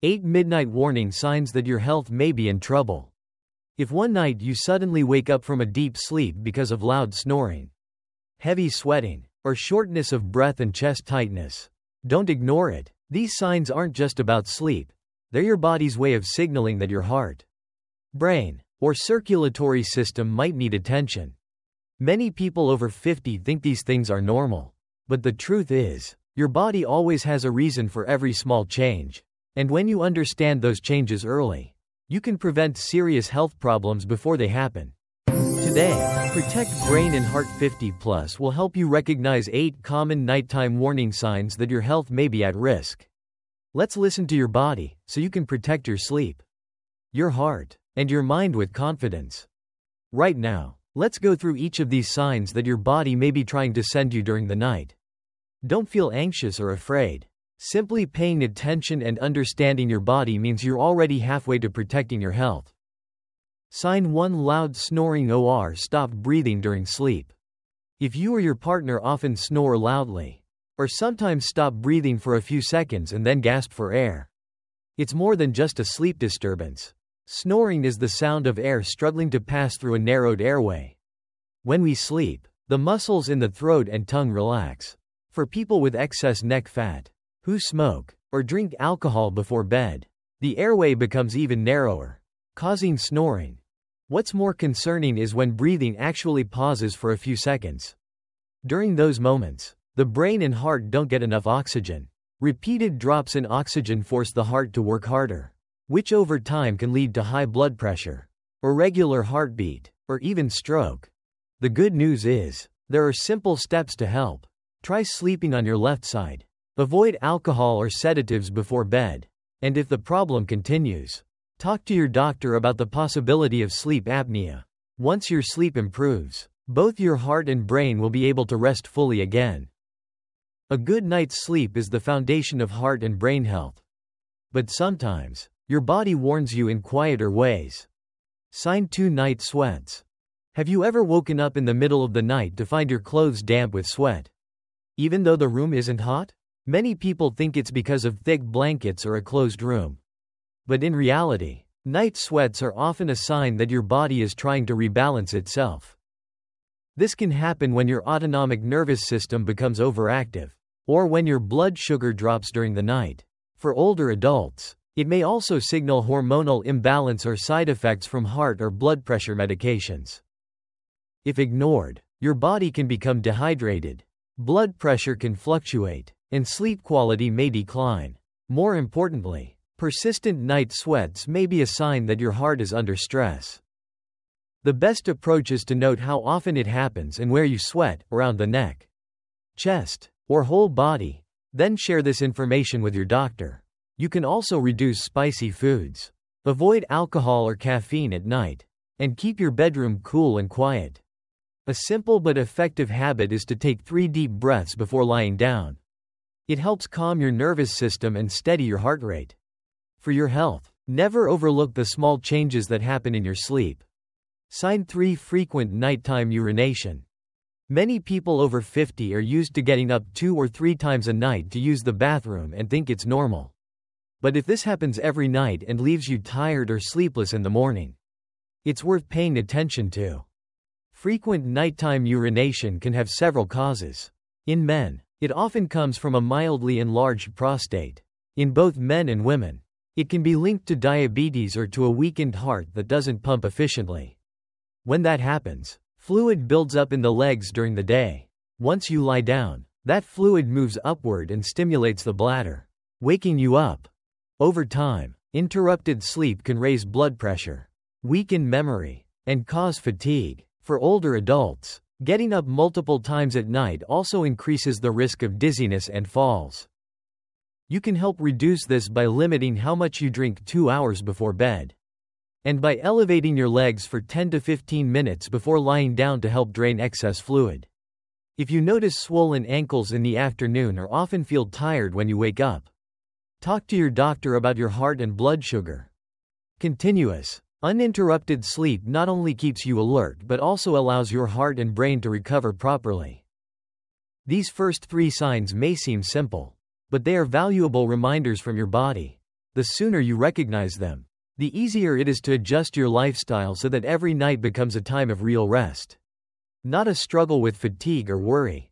8 midnight warning signs that your health may be in trouble. If one night you suddenly wake up from a deep sleep because of loud snoring, heavy sweating, or shortness of breath and chest tightness, don't ignore it. These signs aren't just about sleep. They're your body's way of signaling that your heart, brain, or circulatory system might need attention. Many people over 50 think these things are normal. But the truth is, your body always has a reason for every small change. And when you understand those changes early, you can prevent serious health problems before they happen. Today, Protect Brain and Heart 50 Plus will help you recognize 8 common nighttime warning signs that your health may be at risk. Let's listen to your body so you can protect your sleep, your heart, and your mind with confidence. Right now, let's go through each of these signs that your body may be trying to send you during the night. Don't feel anxious or afraid. Simply paying attention and understanding your body means you're already halfway to protecting your health. Sign 1: Loud snoring or stop breathing during sleep. If you or your partner often snore loudly, or sometimes stop breathing for a few seconds and then gasp for air, it's more than just a sleep disturbance. Snoring is the sound of air struggling to pass through a narrowed airway. When we sleep, the muscles in the throat and tongue relax. For people with excess neck fat, who smoke, or drink alcohol before bed, the airway becomes even narrower, causing snoring. What's more concerning is when breathing actually pauses for a few seconds. During those moments, the brain and heart don't get enough oxygen. Repeated drops in oxygen force the heart to work harder, which over time can lead to high blood pressure, irregular heartbeat, or even stroke. The good news is, there are simple steps to help. Try sleeping on your left side. Avoid alcohol or sedatives before bed. And if the problem continues, talk to your doctor about the possibility of sleep apnea. Once your sleep improves, both your heart and brain will be able to rest fully again. A good night's sleep is the foundation of heart and brain health. But sometimes, your body warns you in quieter ways. Sign 2: Night sweats. Have you ever woken up in the middle of the night to find your clothes damp with sweat, even though the room isn't hot? Many people think it's because of thick blankets or a closed room. But in reality, night sweats are often a sign that your body is trying to rebalance itself. This can happen when your autonomic nervous system becomes overactive, or when your blood sugar drops during the night. For older adults, it may also signal hormonal imbalance or side effects from heart or blood pressure medications. If ignored, your body can become dehydrated, blood pressure can fluctuate, and sleep quality may decline. More importantly, persistent night sweats may be a sign that your heart is under stress. The best approach is to note how often it happens and where you sweat, around the neck, chest, or whole body. Then share this information with your doctor. You can also reduce spicy foods, avoid alcohol or caffeine at night, and keep your bedroom cool and quiet. A simple but effective habit is to take 3 deep breaths before lying down. It helps calm your nervous system and steady your heart rate. For your health, never overlook the small changes that happen in your sleep. Sign 3: Frequent nighttime urination. Many people over 50 are used to getting up 2 or 3 times a night to use the bathroom and think it's normal. But if this happens every night and leaves you tired or sleepless in the morning, it's worth paying attention to. Frequent nighttime urination can have several causes. In men, it often comes from a mildly enlarged prostate. In both men and women, it can be linked to diabetes or to a weakened heart that doesn't pump efficiently. When that happens, fluid builds up in the legs during the day. Once you lie down, that fluid moves upward and stimulates the bladder, waking you up. Over time, interrupted sleep can raise blood pressure, weaken memory, and cause fatigue. For older adults, getting up multiple times at night also increases the risk of dizziness and falls. You can help reduce this by limiting how much you drink 2 hours before bed, and by elevating your legs for 10 to 15 minutes before lying down to help drain excess fluid. If you notice swollen ankles in the afternoon or often feel tired when you wake up, talk to your doctor about your heart and blood sugar. Continuous, uninterrupted sleep not only keeps you alert but also allows your heart and brain to recover properly. These first 3 signs may seem simple, but they are valuable reminders from your body. The sooner you recognize them, the easier it is to adjust your lifestyle so that every night becomes a time of real rest, not a struggle with fatigue or worry.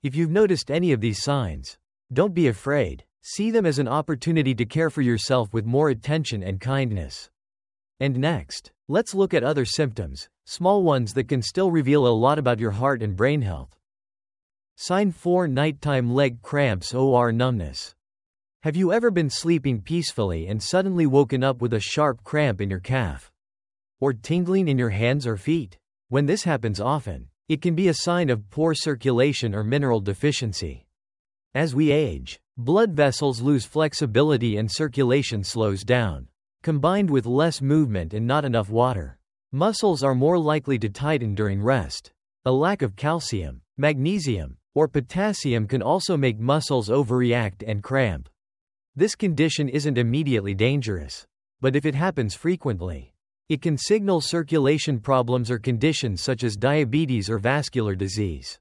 If you've noticed any of these signs, don't be afraid. See them as an opportunity to care for yourself with more attention and kindness. And next, let's look at other symptoms, small ones that can still reveal a lot about your heart and brain health. Sign 4: Nighttime leg cramps or numbness. Have you ever been sleeping peacefully and suddenly woken up with a sharp cramp in your calf? Or tingling in your hands or feet? When this happens often, it can be a sign of poor circulation or mineral deficiency. As we age, blood vessels lose flexibility and circulation slows down. Combined with less movement and not enough water, muscles are more likely to tighten during rest. A lack of calcium, magnesium, or potassium can also make muscles overreact and cramp. This condition isn't immediately dangerous, but if it happens frequently, it can signal circulation problems or conditions such as diabetes or vascular disease.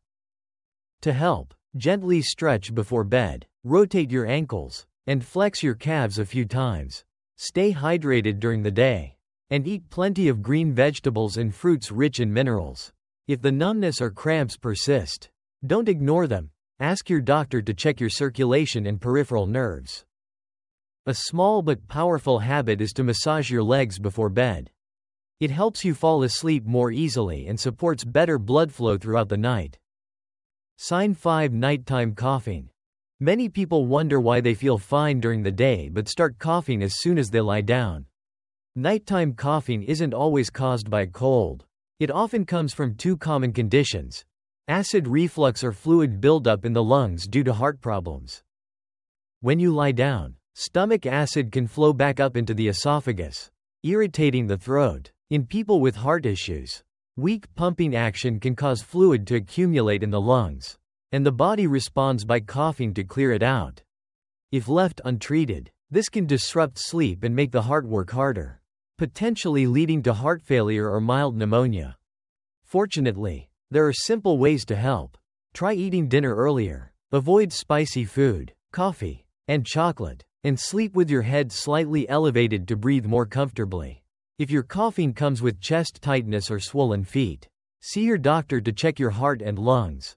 To help, gently stretch before bed, rotate your ankles, and flex your calves a few times. Stay hydrated during the day, and eat plenty of green vegetables and fruits rich in minerals. If the numbness or cramps persist, don't ignore them. Ask your doctor to check your circulation and peripheral nerves. A small but powerful habit is to massage your legs before bed. It helps you fall asleep more easily and supports better blood flow throughout the night. Sign 5: Nighttime coughing. Many people wonder why they feel fine during the day but start coughing as soon as they lie down. Nighttime coughing isn't always caused by a cold. It often comes from two common conditions: acid reflux or fluid buildup in the lungs due to heart problems. When you lie down, stomach acid can flow back up into the esophagus, irritating the throat. In people with heart issues, weak pumping action can cause fluid to accumulate in the lungs, and the body responds by coughing to clear it out. If left untreated, this can disrupt sleep and make the heart work harder, potentially leading to heart failure or mild pneumonia. Fortunately, there are simple ways to help. Try eating dinner earlier, avoid spicy food, coffee, and chocolate, and sleep with your head slightly elevated to breathe more comfortably. If your coughing comes with chest tightness or swollen feet, see your doctor to check your heart and lungs.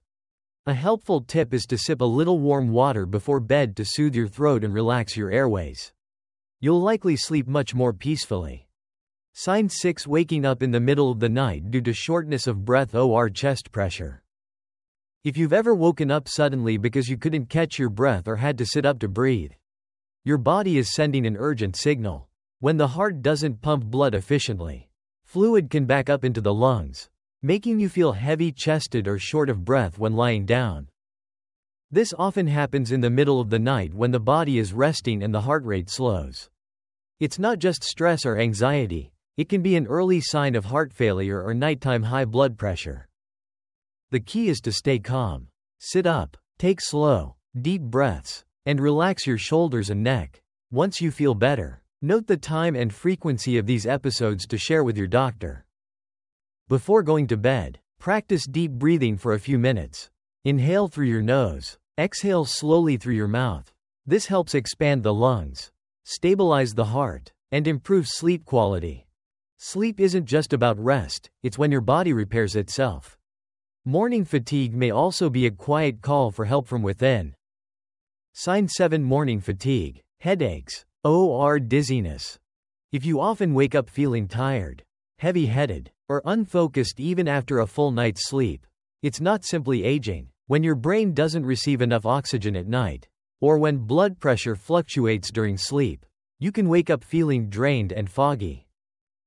A helpful tip is to sip a little warm water before bed to soothe your throat and relax your airways. You'll likely sleep much more peacefully. Sign 6: Waking up in the middle of the night due to shortness of breath or chest pressure. If you've ever woken up suddenly because you couldn't catch your breath or had to sit up to breathe, your body is sending an urgent signal. When the heart doesn't pump blood efficiently, fluid can back up into the lungs, making you feel heavy-chested or short of breath when lying down. This often happens in the middle of the night when the body is resting and the heart rate slows. It's not just stress or anxiety, it can be an early sign of heart failure or nighttime high blood pressure. The key is to stay calm. Sit up, take slow, deep breaths, and relax your shoulders and neck. Once you feel better, note the time and frequency of these episodes to share with your doctor. Before going to bed, practice deep breathing for a few minutes. Inhale through your nose, exhale slowly through your mouth. This helps expand the lungs, stabilize the heart, and improve sleep quality. Sleep isn't just about rest, it's when your body repairs itself. Morning fatigue may also be a quiet call for help from within. Sign 7: Morning fatigue, headaches, or dizziness. If you often wake up feeling tired, heavy-headed, or unfocused even after a full night's sleep, it's not simply aging. When your brain doesn't receive enough oxygen at night, or when blood pressure fluctuates during sleep, you can wake up feeling drained and foggy.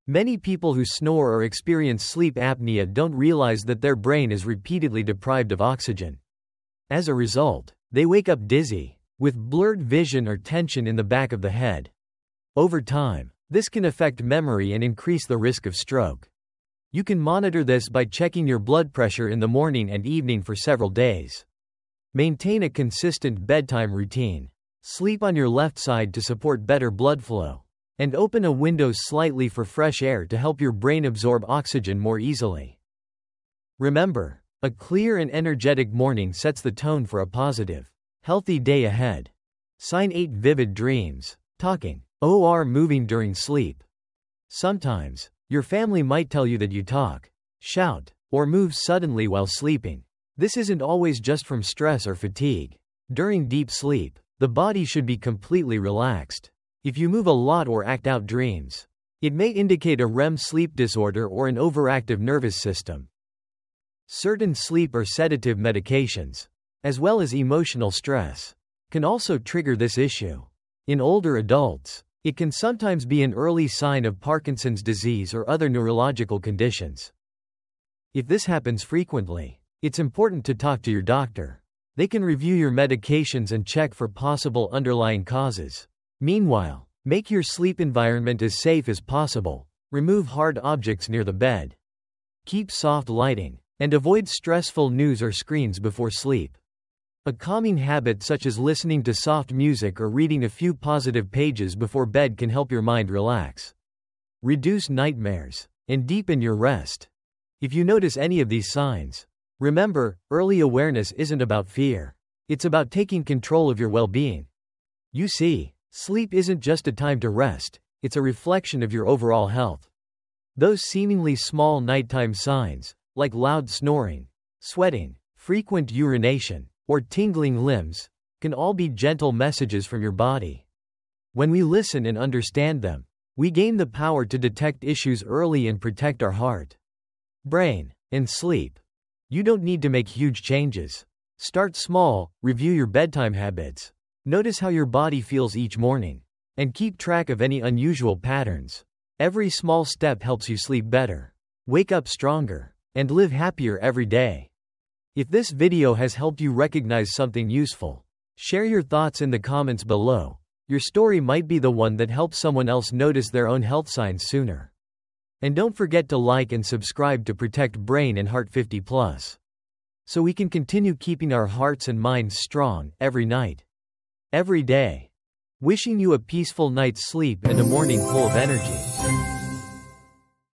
Many people who snore or experience sleep apnea don't realize that their brain is repeatedly deprived of oxygen. As a result, they wake up dizzy, with blurred vision or tension in the back of the head. Over time, this can affect memory and increase the risk of stroke. You can monitor this by checking your blood pressure in the morning and evening for several days. Maintain a consistent bedtime routine. Sleep on your left side to support better blood flow, and open a window slightly for fresh air to help your brain absorb oxygen more easily. Remember, a clear and energetic morning sets the tone for a positive, healthy day ahead. Sign 8: Vivid dreams. Talking, or moving during sleep. Sometimes, your family might tell you that you talk, shout, or move suddenly while sleeping. This isn't always just from stress or fatigue. During deep sleep, the body should be completely relaxed. If you move a lot or act out dreams, it may indicate a REM sleep disorder or an overactive nervous system. Certain sleep or sedative medications, as well as emotional stress, can also trigger this issue. In older adults, it can sometimes be an early sign of Parkinson's disease or other neurological conditions. If this happens frequently, it's important to talk to your doctor. They can review your medications and check for possible underlying causes. Meanwhile, make your sleep environment as safe as possible. Remove hard objects near the bed. Keep soft lighting, and avoid stressful news or screens before sleep. A calming habit such as listening to soft music or reading a few positive pages before bed can help your mind relax. Reduce nightmares, and deepen your rest. If you notice any of these signs, remember, early awareness isn't about fear. It's about taking control of your well-being. You see, sleep isn't just a time to rest, it's a reflection of your overall health. Those seemingly small nighttime signs, like loud snoring, sweating, frequent urination, or tingling limbs, can all be gentle messages from your body. When we listen and understand them, we gain the power to detect issues early and protect our heart, brain, and sleep. You don't need to make huge changes. Start small, review your bedtime habits. Notice how your body feels each morning, and keep track of any unusual patterns. Every small step helps you sleep better, wake up stronger, and live happier every day. If this video has helped you recognize something useful, share your thoughts in the comments below. Your story might be the one that helps someone else notice their own health signs sooner. And don't forget to like and subscribe to protect Brain and Heart 50+, so we can continue keeping our hearts and minds strong every night, every day. Wishing you a peaceful night's sleep and a morning full of energy.